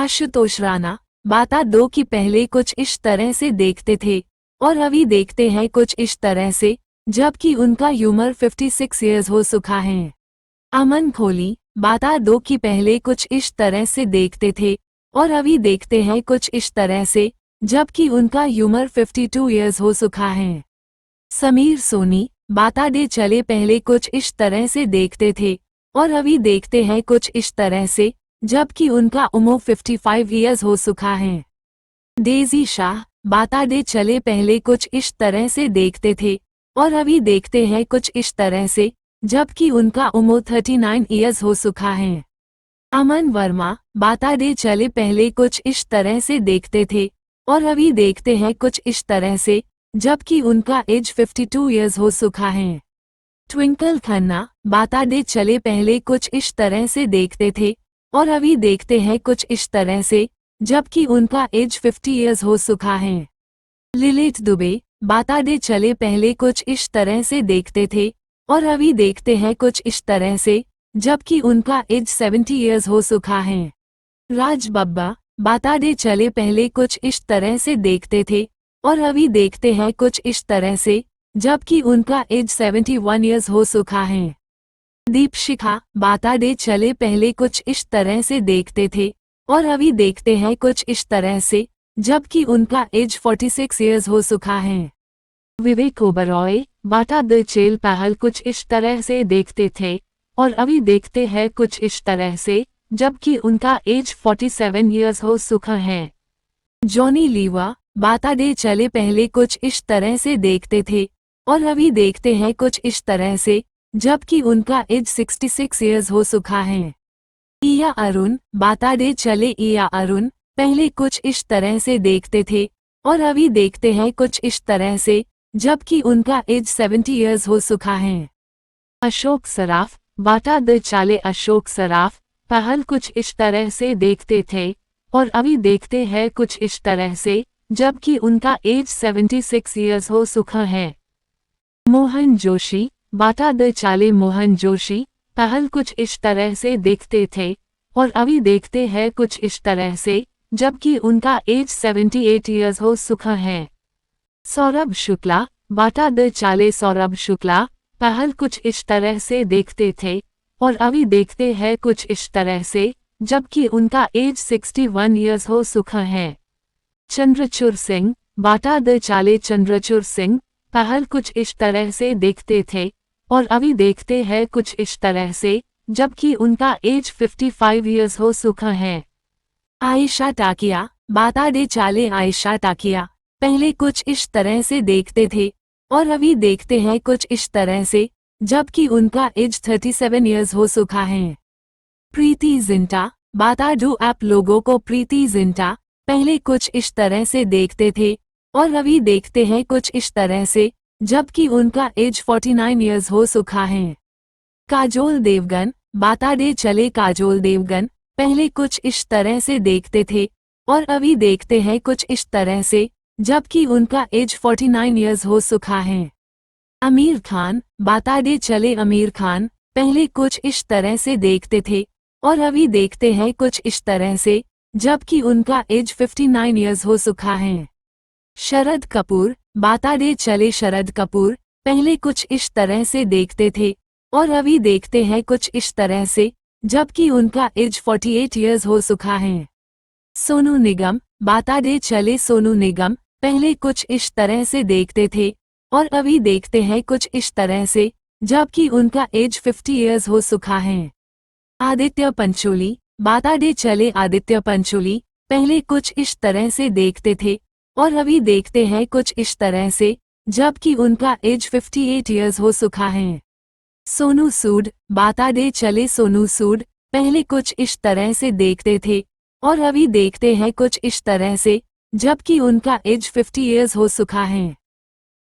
आशुतोष राणा, बाता दो कि पहले कुछ इस तरह से देखते थे और अभी देखते हैं कुछ इस तरह से, जबकि उनका उम्र 56 ईयर्स हो चुका है। अमन खोली, बाता दो कि पहले कुछ इस तरह से देखते थे और अभी देखते हैं कुछ इस तरह से, जबकि उनका उम्र 52 ईयर्स हो चुका है। समीर सोनी, बाता दे चले पहले कुछ इस तरह से देखते थे और अभी देखते हैं कुछ इस तरह से, जबकि उनका उम्र 55 ईयर्स हो चुका है। डेजी शाह, बाता दे चले पहले कुछ इस तरह से देखते थे और अभी देखते हैं कुछ इस तरह से, जबकि उनका उम्र 39 ईयर्स हो चुका है। अमन वर्मा, बाता दे चले पहले कुछ इस तरह से देखते थे और अभी देखते हैं कुछ इस तरह से, जबकि उनका एज 52 ईयर्स हो चुका है। ट्विंकल खन्ना, बाता दे चले पहले कुछ इस तरह से देखते थे और अभी देखते हैं कुछ इस तरह से, जबकि उनका एज 50 ईयर्स हो चुका है। लिलित दुबे, बाता दे चले पहले कुछ इस तरह से देखते थे और अभी देखते हैं कुछ इस तरह से, जबकि उनका एज 70 ईयर्स हो चुका है। राज बब्बा, बाता दे चले पहले कुछ इस तरह से देखते थे और अभी देखते हैं कुछ इस तरह से, जबकि उनका एज 71 ईयर्स हो चुका है। दीपशिखा, बाता दे चले पहले कुछ इस तरह से देखते थे और अभी देखते हैं कुछ इस तरह से, जबकि उनका एज 46 ईयर्स हो चुका है। विवेक ओबरॉय, बाता दे चले पहले कुछ इस तरह से देखते थे और अभी देखते हैं कुछ इस तरह से, जबकि उनका एज 47 ईयर्स हो चुका है। जॉनी लीवा, बाता दे चले पहले कुछ इस तरह से देखते थे और अभी देखते हैं कुछ इस तरह से, जबकि उनका एज 66 ईयर्स हो चुका है। इया अरुण, बाता दे चले इया अरुण पहले कुछ इस तरह से देखते थे और अभी देखते हैं कुछ इस तरह से, जबकि उनका एज 70 ईयर्स हो चुका है। अशोक सराफ, बाता दे चले अशोक सराफ पहले कुछ इस तरह से देखते थे और अभी देखते हैं कुछ इस तरह से, जबकि उनका एज 76 ईयर्स हो चुका है। मोहन जोशी, बाता दे चले मोहन जोशी पहले कुछ इस तरह से देखते थे और अभी देखते हैं कुछ इस तरह से, जबकि उनका एज 78 ईयर्स हो चुका है। सौरभ शुक्ला, बाता दे चले सौरभ शुक्ला पहले कुछ इस तरह से देखते थे और अभी देखते हैं कुछ इस तरह से, जबकि उनका एज 61 ईयर्स हो चुका है। चंद्रचूड़ सिंह, बाता दे चले चंद्रचूड़ सिंह पहले कुछ इस तरह से देखते थे और अभी देखते हैं कुछ इस तरह से, जबकि उनका एज 55 ईयर्स हो चुका है। आयशा टाकिया, बाता दे चले आयशा टाकिया पहले कुछ इस तरह से देखते थे और अभी देखते हैं कुछ इस तरह से, जबकि उनका एज 37 ईयर्स हो चुका है। प्रीति जिंटा, बाता दो आप लोगों को प्रीति जिंटा पहले कुछ इस तरह से देखते थे और अभी देखते हैं कुछ इस तरह से, जबकि उनका एज 49 ईयर्स हो चुका है। काजोल देवगन, बाता दे चले काजोल देवगन पहले कुछ इस तरह से देखते थे और अभी देखते हैं कुछ इस तरह से, जबकि उनका एज 49 ईयर्स हो चुका है। आमिर खान, बाता दे चले आमिर खान पहले कुछ इस तरह से देखते थे और अभी देखते हैं कुछ इस तरह से, जबकि उनका एज 59 ईयर्स हो चुका है। शरद कपूर, बाता दे चले शरद कपूर पहले कुछ इस तरह से देखते थे और अभी देखते हैं कुछ इस तरह से, जबकि उनका एज 48 ईयर्स हो चुका है। सोनू निगम, बाता दे चले सोनू निगम पहले कुछ इस तरह से देखते थे और अभी देखते हैं कुछ इस तरह से, जबकि उनका एज 50 ईयर्स हो चुका है। आदित्य पंचोली, बाता दे चले आदित्य पंचोली पहले कुछ इस तरह से देखते थे और अभी देखते हैं कुछ इस तरह से, जबकि उनका एज 58 ईयर्स हो चुका है। सोनू सूद, बाता दे चले सोनू सूद पहले कुछ इस तरह से देखते थे और अभी देखते हैं कुछ इस तरह से, जबकि उनका एज 50 ईयर्स हो चुका है।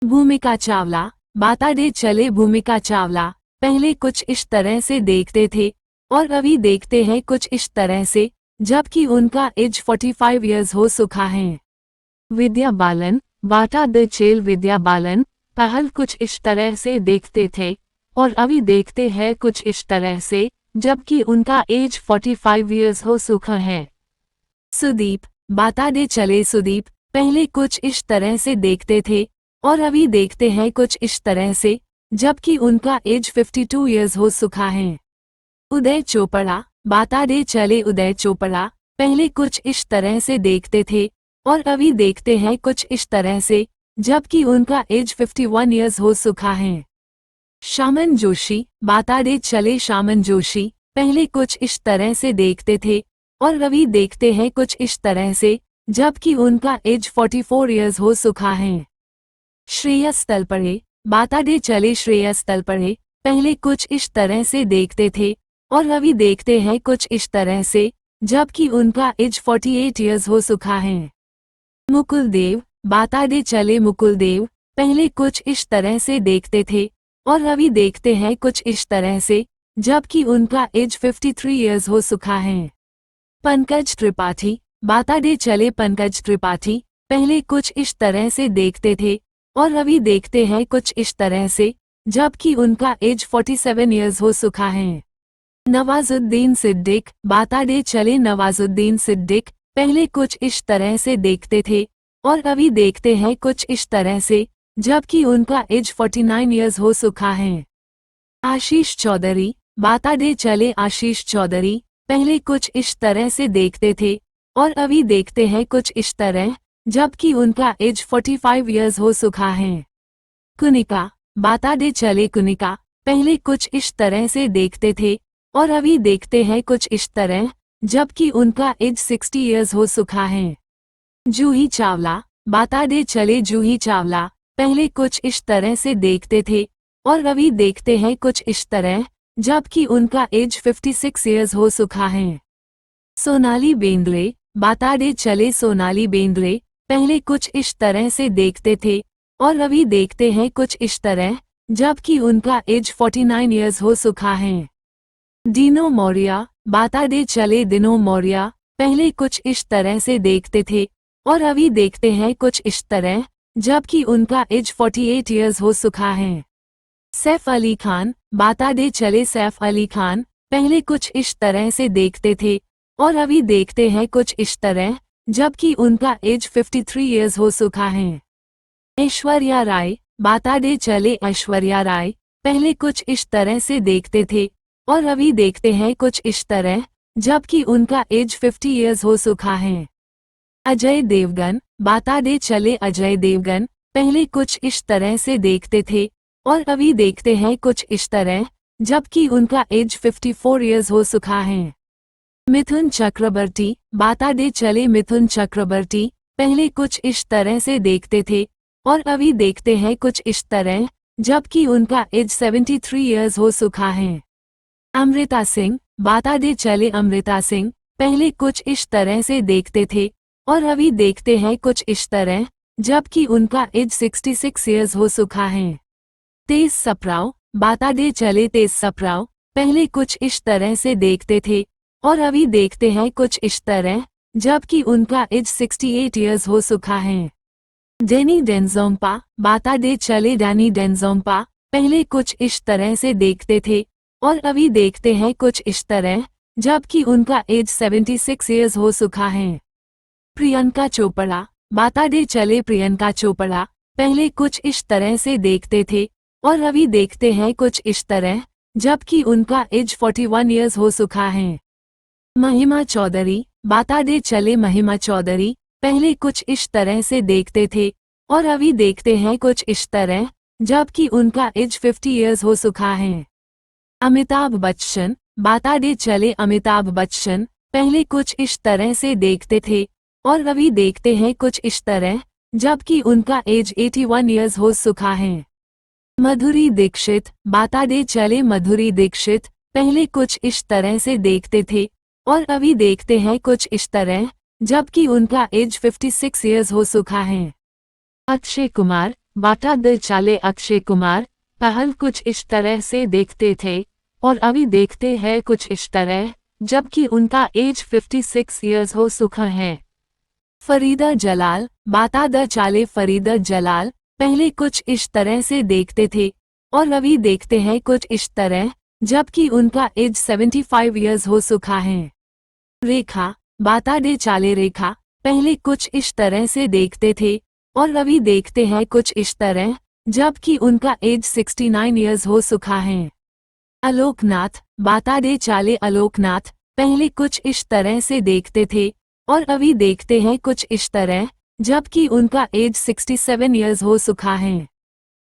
भूमिका चावला, बाता दे चले भूमिका चावला पहले कुछ इस तरह से देखते थे और अभी देखते हैं कुछ इस तरह से, जबकि उनका एज 45 ईयर्स हो चुका है। विद्या बालन, बाता दे चले विद्या बालन पहले कुछ इस तरह से देखते थे और अभी देखते हैं कुछ इस तरह से, जबकि उनका एज 45 ईयर्स हो चुका है। सुदीप, बताते चले सुदीप, पहले कुछ इस तरह से देखते थे और अभी देखते हैं कुछ इस तरह से, जबकि उनका एज 52 इयर्स हो चुका है। उदय चोपड़ा, बताते चले उदय चोपड़ा, पहले कुछ इस तरह से देखते थे और अभी देखते हैं कुछ इस तरह से, जबकि उनका एज 51 इयर्स हो चुका है। शामन जोशी, बताते चले शामन जोशी, पहले कुछ इस तरह से देखते थे और अभी देखते हैं कुछ इस तरह से, जबकि उनका एज 44 इयर्स हो चुका है। श्रेयस तलपड़े, बताते चले श्रेयस तलपड़े, पहले कुछ इस तरह से देखते थे और अभी देखते हैं कुछ इस तरह से, जबकि उनका एज 48 इयर्स हो चुका है। मुकुल देव, बताते चले मुकुल देव, पहले कुछ इस तरह से देखते थे और अभी देखते हैं कुछ इस तरह से, जबकि उनका एज 53 इयर्स हो चुका है। पंकज त्रिपाठी, बताते चले पंकज त्रिपाठी, पहले कुछ इस तरह से देखते थे और अभी देखते हैं कुछ इस तरह से, जबकि उनका एज 47 इयर्स हो चुका है। नवाजुद्दीन सिद्दीक, बताते चले नवाजुद्दीन सिद्दीक, पहले कुछ इस तरह से देखते थे और अभी देखते हैं कुछ इस तरह से, जबकि उनका एज 49 इयर्स हो चुका है। आशीष चौधरी, बताते चले आशीष चौधरी, पहले कुछ इस तरह से देखते थे और अभी देखते हैं कुछ इस तरह, जबकि उनका एज 45 इयर्स हो चुका है। कुनिका, बताते चले कुनिका, पहले कुछ इस तरह से देखते थे और अभी देखते हैं कुछ इस तरह, जबकि उनका एज 60 इयर्स हो चुका है। जूही चावला, बताते चले जूही चावला, पहले कुछ इस तरह से देखते थे और अभी देखते हैं कुछ इस तरह, जबकि उनका एज 56 इयर्स हो चुका है। सोनाली बेंद्रे, बताते चले सोनाली बेंद्रे, पहले कुछ इस तरह से देखते थे और अभी देखते हैं कुछ इस तरह, जबकि उनका एज 49 इयर्स हो चुका है। डीनो मौर्या, बताते चले दिनो मौर्या, पहले कुछ इस तरह से देखते थे और अभी देखते हैं कुछ इस तरह, जबकि उनका एज 48 इयर्स हो चुका है। सैफ अली खान, बताते चले सैफ अली खान, पहले कुछ इस तरह से देखते थे और अभी देखते हैं कुछ इस तरह, जबकि उनका एज 53 इयर्स हो चुका है। ऐश्वर्या राय, बताते चले ऐश्वर्या राय, पहले कुछ इस तरह से देखते थे और अभी देखते हैं कुछ इस तरह, जबकि उनका एज 50 इयर्स हो चुका है। अजय देवगन, बताते चले अजय देवगन, पहले कुछ इस तरह से देखते थे और अभी देखते हैं कुछ इस तरह, जबकि उनका एज 54 इयर्स हो चुका है। मिथुन चक्रवर्ती, बताते चले मिथुन चक्रवर्ती, पहले कुछ इस तरह से देखते थे और अभी देखते हैं कुछ इस तरह, जबकि उनका एज 73 इयर्स हो चुका है। अमृता सिंह, बताते चले अमृता सिंह, पहले कुछ इस तरह से देखते थे और अभी देखते हैं कुछ इस तरह, जबकि उनका एज 66 इयर्स हो चुका है। तेज सप्राव, बताते चले तेज सप्राव, पहले कुछ इस तरह से देखते थे और अभी देखते हैं कुछ इस तरह, जबकि उनका एज 68 इयर्स हो चुका है। डैनी डेंजोंपा, बताते चले डैनी डेंजोंपा, पहले कुछ इस तरह से देखते थे और अभी देखते हैं कुछ इस तरह, जबकि उनका एज 76 इयर्स हो चुका है। प्रियंका चोपड़ा, बताते चले प्रियंका चोपड़ा, पहले कुछ इस तरह से देखते थे और अभी देखते हैं कुछ इस तरह, जबकि उनका एज 41 इयर्स हो चुका है। महिमा चौधरी, बताते चले महिमा चौधरी, पहले कुछ इस तरह से देखते थे और अभी देखते हैं कुछ इस तरह, जबकि उनका एज 50 इयर्स हो चुका है। अमिताभ बच्चन, बताते चले अमिताभ बच्चन, पहले कुछ इस तरह से देखते थे और अभी देखते हैं कुछ इस तरह, जबकि उनका एज 81 इयर्स हो चुका है। माधुरी दीक्षित, बताते चले माधुरी दीक्षित, पहले कुछ इस तरह से देखते थे और अभी देखते हैं कुछ इस तरह, जबकि उनका एज 56 इयर्स हो चुका है। अक्षय कुमार, बताते चले अक्षय कुमार, पहले कुछ इस तरह से देखते थे और अभी देखते हैं कुछ इस तरह, जबकि उनका एज 56 इयर्स हो चुका है। फरीदा जलाल, बताते चले फरीदा जलाल, पहले कुछ इस तरह से देखते थे और अभी देखते हैं कुछ इस तरह, जबकि उनका एज 75 इयर्स हो चुका है। रेखा, बाता दे चाले रेखा पहले कुछ इस तरह से देखते थे और अभी देखते हैं कुछ इस तरह, जबकि उनका एज 69 इयर्स हो चुका है। आलोकनाथ, बाता दे चाले आलोकनाथ पहले कुछ इस तरह से देखते थे और अभी देखते हैं कुछ इस तरह, जबकि उनका एज 67 इयर्स हो चुका है।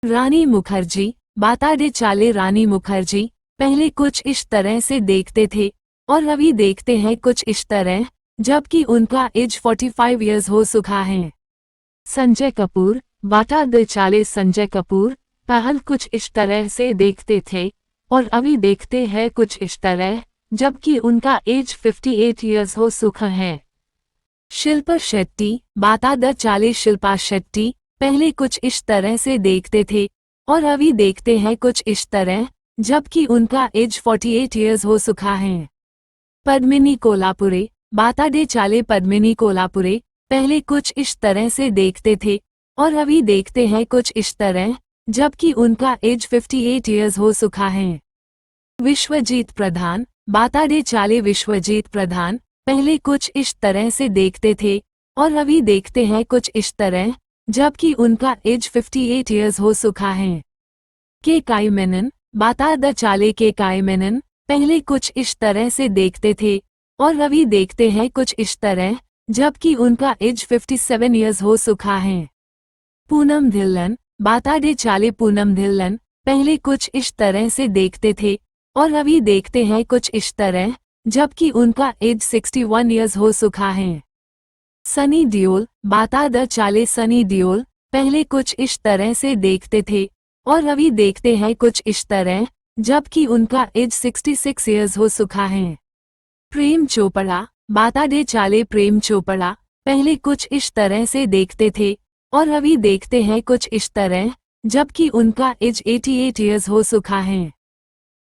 रानी मुखर्जी, बाता दे चाले रानी मुखर्जी पहले कुछ इस तरह से देखते थे और अभी देखते हैं कुछ इस तरह, जबकि उनका एज 45 इयर्स हो चुका है। संजय कपूर, बाता दे चाले संजय कपूर पहल कुछ इस तरह से देखते थे और अभी देखते हैं कुछ इस तरह, जबकि उनका एज 58 इयर्स हो चुका है। शिल्पा शेट्टी, बाता दे चाले शिल्पा शेट्टी पहले कुछ इस तरह से देखते थे और अभी देखते हैं कुछ इस तरह, जबकि उनका एज 48 इयर्स हो चुका है। पद्मिनी कोल्हापुरे, बाता दे चाले पद्मिनी कोल्हापुरे पहले कुछ इस तरह से देखते थे और अभी देखते हैं कुछ इस तरह, जबकि उनका एज 58 इयर्स हो चुका है। विश्वजीत प्रधान, बाता दे चाले विश्वजीत प्रधान पहले कुछ इस तरह से देखते थे और अभी देखते हैं कुछ इस तरह, जबकि उनका एज 58 इयर्स हो चुका है। के काई मेनन, बाता दे चाले के काई मेनन पहले कुछ इस तरह से देखते थे और अभी देखते हैं कुछ इस तरह, जबकि उनका एज 57 इयर्स हो चुका है। पूनम धिल्लन, बाता दे चाले पूनम धिल्लन पहले कुछ इस तरह से देखते थे और अभी देखते हैं कुछ इस तरह, जबकि उनका एज 61 इयर्स हो चुका है। सनी देओल, बाता दे चाले सनी देओल पहले कुछ इस तरह से देखते थे और अभी देखते हैं कुछ इस तरह, जबकि उनका एज 66 इयर्स हो चुका है। प्रेम चोपड़ा, बाता दे चाले प्रेम चोपड़ा पहले कुछ इस तरह से देखते थे और अभी देखते हैं कुछ इस तरह, जबकि उनका एज 88 इयर्स हो चुका है।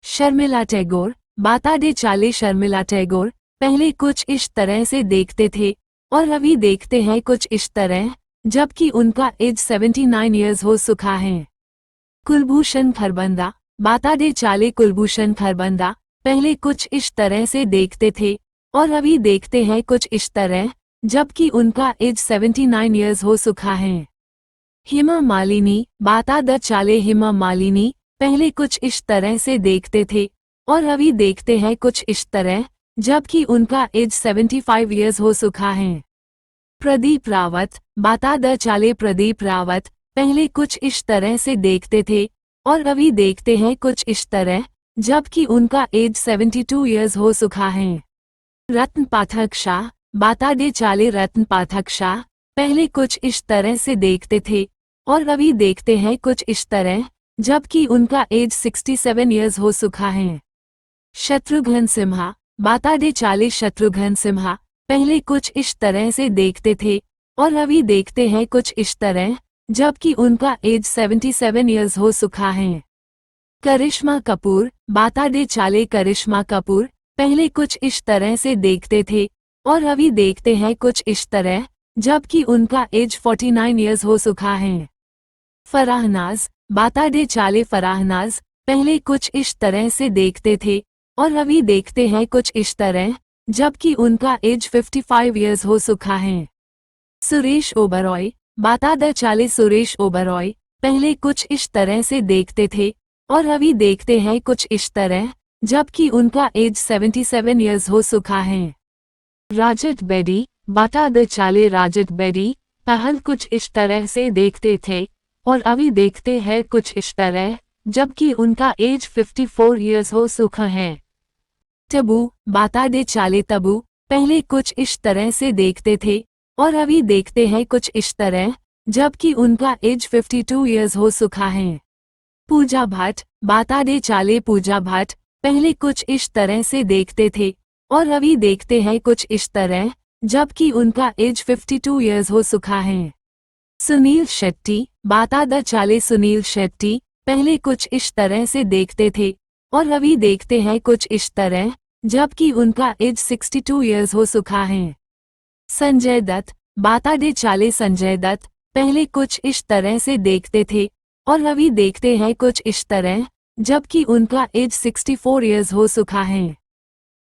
शर्मिला टैगोर, बाता दे चाले शर्मिला टैगोर पहले कुछ इस तरह से देखते थे और अभी देखते हैं कुछ इस तरह, जबकि उनका एज 79 इयर्स हो चुका है। कुलभूषण खरबंदा, बाता दे चाले कुलभूषण खरबंदा पहले कुछ इस तरह से देखते थे और अभी देखते हैं कुछ इस तरह, जबकि उनका एज 79 इयर्स हो चुका है। हेमा मालिनी, बाता दे चाले हेमा मालिनी पहले कुछ इस तरह से देखते थे और अभी देखते हैं कुछ इस तरह, जबकि उनका एज 75 इयर्स हो चुका है। प्रदीप रावत, बाता दे चाले प्रदीप रावत पहले कुछ इस तरह से देखते थे और अभी देखते हैं कुछ इस तरह, जबकि उनका एज 72 इयर्स हो चुका है। रत्न पाठक शाह, बाता दे चाले रत्न पाठक शाह पहले कुछ इस तरह से देखते थे और अभी देखते हैं कुछ इस तरह, जबकि उनका एज 67 इयर्स हो चुका है। शत्रुघ्न सिन्हा, बाता दे चाले शत्रुघ्न सिन्हा पहले कुछ इस तरह से देखते थे और अभी देखते हैं कुछ इस तरह, जबकि उनका एज 77 इयर्स हो चुका है। करिश्मा कपूर, बाता दे चाले करिश्मा कपूर पहले कुछ इस तरह से देखते थे और अभी देखते हैं कुछ इस तरह, जबकि उनका एज 49 इयर्स हो चुका है। फराह नाज, बाता दे चाले फराह नाज पहले कुछ इस तरह से देखते थे और अभी देखते हैं कुछ इस तरह, जबकि उनका एज 55 इयर्स हो चुका है। सुरेश ओबरॉय, बाता दे चाले सुरेश ओबरॉय पहले कुछ इस तरह से देखते थे और अभी देखते हैं कुछ इस तरह, जबकि उनका एज 77 इयर्स हो चुका है। राजत बेदी, बाता दे चाले राजत बेदी पहल कुछ इस तरह से देखते थे और अभी देखते हैं कुछ इस तरह, जबकि उनका एज 54 इयर्स हो चुका है। तबू, बाता दे चाले तबू पहले कुछ इस तरह से देखते थे और अभी देखते हैं कुछ इस तरह, जबकि उनका एज 52 इयर्स हो चुका है। पूजा भट्ट, बाता दे चाले पूजा भट्ट पहले कुछ इस तरह से देखते थे और अभी देखते हैं कुछ इस तरह, जबकि उनका एज 52 इयर्स हो चुका है। सुनील शेट्टी, बाता दे चाले सुनील शेट्टी पहले कुछ इस तरह से देखते थे और अभी देखते हैं कुछ इस तरह, जबकि उनका एज 62 इयर्स हो चुका है। संजय दत्त, बाता दे चाले संजय दत्त पहले कुछ इस तरह से देखते थे और अभी देखते हैं कुछ इस तरह, जबकि उनका एज 64 इयर्स हो चुका है।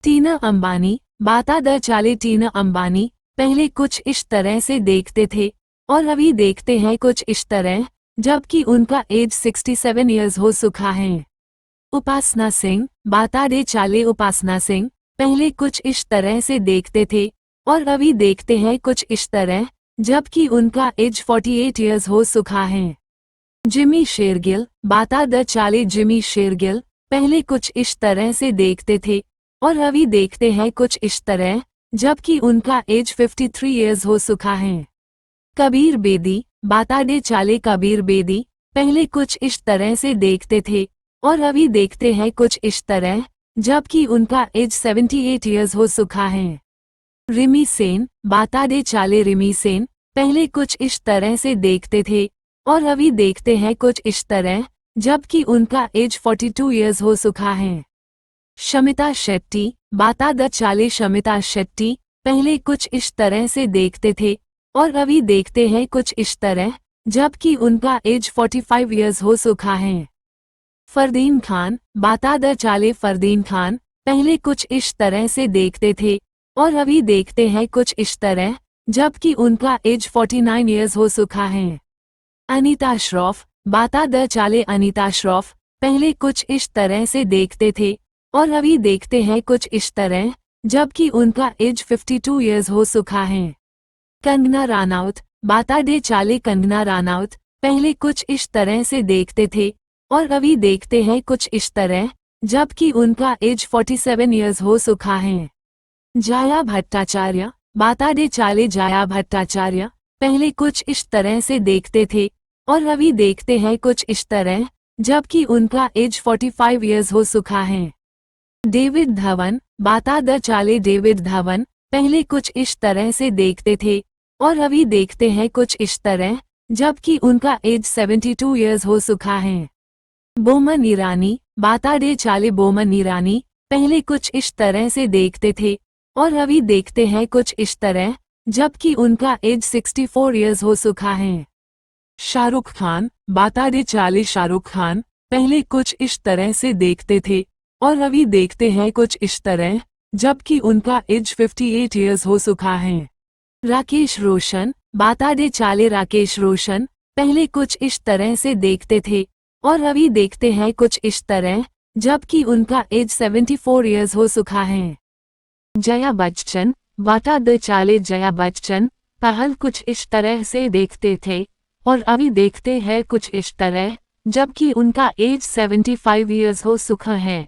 टीना अंबानी, बाता द चाले टीना अंबानी पहले कुछ इस तरह से देखते थे और अभी देखते हैं कुछ इस तरह, जबकि उनका एज 67 ईयर्स हो चुका है। उपासना सिंह बाता दे चाले उपासना सिंह पहले कुछ इस तरह से देखते थे और अभी देखते हैं कुछ इस तरह, जबकि उनका एज 48 ईयर्स हो चुका है। जिमी शेरगिल बाता द चाले जिमी शेरगिल पहले कुछ इस तरह से देखते थे और अभी देखते हैं कुछ इस तरह, जबकि उनका एज 53 ईयर्स हो चुका है। कबीर बेदी बाता दे चाले कबीर बेदी पहले कुछ इस तरह से देखते थे और अभी देखते हैं कुछ इस तरह, जबकि उनका एज 78 ईयर्स हो चुका है। रिमी सेन बाता दे चाले रिमी सेन पहले कुछ इस तरह से देखते थे और अभी देखते हैं कुछ इस तरह, जबकि उनका एज 42 ईयर्स हो चुका है। शमिता शेट्टी बाता द चाले शमिता शेट्टी पहले कुछ इस तरह से देखते थे और अभी देखते हैं कुछ इस तरह, जबकि उनका एज 45 ईयर्स हो चुका है। फरदीन खान बाता द चाले फरदीन खान पहले कुछ इस तरह से देखते थे और अभी देखते हैं कुछ इस तरह, जबकि उनका एज 49 ईयर्स हो चुका है। अनीता श्रॉफ बाता द चाले अनीता श्रॉफ पहले कुछ इस तरह से देखते थे और अभी देखते हैं कुछ इस तरह, जबकि उनका एज 52 ईयर्स हो चुका है। कंगना रानौत बाता दे चाले कंगना रानौत पहले कुछ इस तरह से देखते थे और अभी देखते हैं कुछ इस तरह, जबकि उनका एज 47 ईयर्स हो चुका है। जाया भट्टाचार्य बाता दे चाले जाया भट्टाचार्य पहले कुछ इस तरह से देखते थे और अभी देखते हैं कुछ इस तरह, जबकि उनका एज 45 ईयर्स हो चुका है। डेविड धवन बाता द चाले डेविड धवन पहले कुछ इस तरह से देखते थे और अभी देखते हैं कुछ इस तरह, जबकि उनका एज 72 ईयर्स हो चुका है। बोमन ईरानी बाता दे चाले बोमन ईरानी पहले कुछ इस तरह से देखते थे और अभी देखते हैं कुछ इस तरह, जबकि उनका एज 64 ईयर्स हो चुका है। शाहरुख खान बाता दे चाले शाहरुख खान पहले कुछ इस तरह से देखते थे और अभी देखते हैं कुछ इस तरह, जबकि उनका एज 58 ईयर्स हो चुका है। राकेश रोशन बाता दे चाले राकेश रोशन पहले कुछ इस तरह से देखते थे और अभी देखते हैं कुछ इस तरह, जबकि उनका एज 74 ईयर्स हो चुका है। जया बच्चन बाता द चाले जया बच्चन पहल कुछ इस तरह से देखते थे और अभी देखते हैं कुछ इस तरह, जबकि उनका एज 75 ईयर्स हो चुका है।